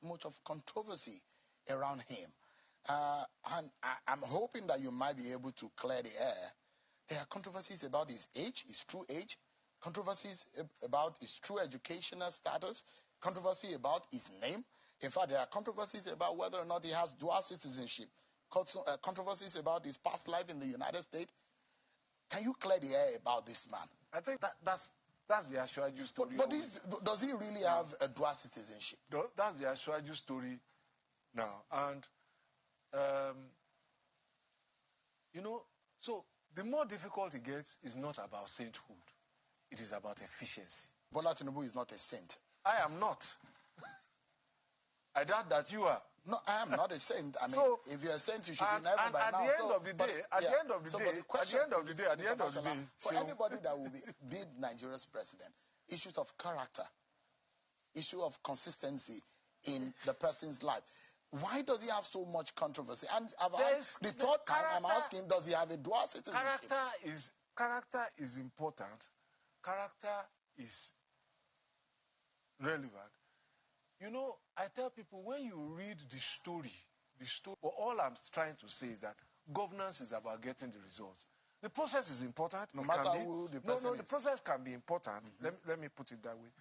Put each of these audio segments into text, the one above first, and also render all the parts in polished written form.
much of controversy around him. And I'm hoping that you might be able to clear the air. There are controversies about his age, his true age, controversies about his true educational status, controversy about his name. In fact, there are controversies about whether or not he has dual citizenship, controversies about his past life in the United States. Can you clear the air about this man? I think that's the Ashwaju story. But does he really have a dual citizenship? That's the Ashwaju story now. And, so the more difficult it gets is not about sainthood. It is about efficiency. Bola Tinubu is not a saint. I am not. I doubt that you are. No, I am not a saint. I mean, so, if you're a saint, you should be never by now. At the end of the day, at the end of the day, for anybody that will be Nigeria's president, issues of character, issue of consistency in the person's life. Why does he have so much controversy? And the third time I'm asking, does he have a dual citizenship? Character is important. Character is relevant. I tell people, when you read the story, but all I'm trying to say is that governance is about getting the results. The process is important. No matter who the person is. The process can be important. Let me put it that way.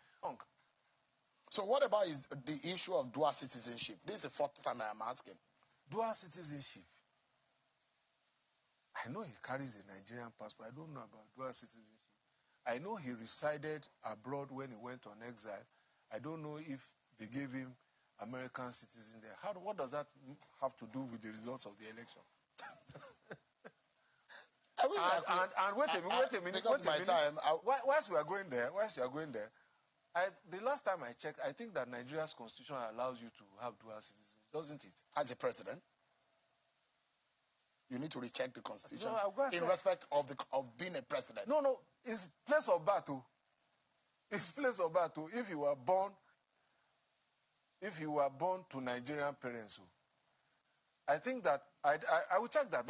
So what about the issue of dual citizenship? This is the fourth time I'm asking. Dual citizenship. I know he carries a Nigerian passport. I don't know about dual citizenship. I know he resided abroad when he went on exile. I don't know if they gave him American citizen there. What does that have to do with the results of the election? And wait a minute. Whilst we are going there, the last time I checked, I think that Nigeria's constitution allows you to have dual citizenship, doesn't it? As a president, you need to recheck the constitution in check. Respect of being a president. No, it's place of battle. It's place of battle. If you were born to Nigerian parents, I think that I will check that.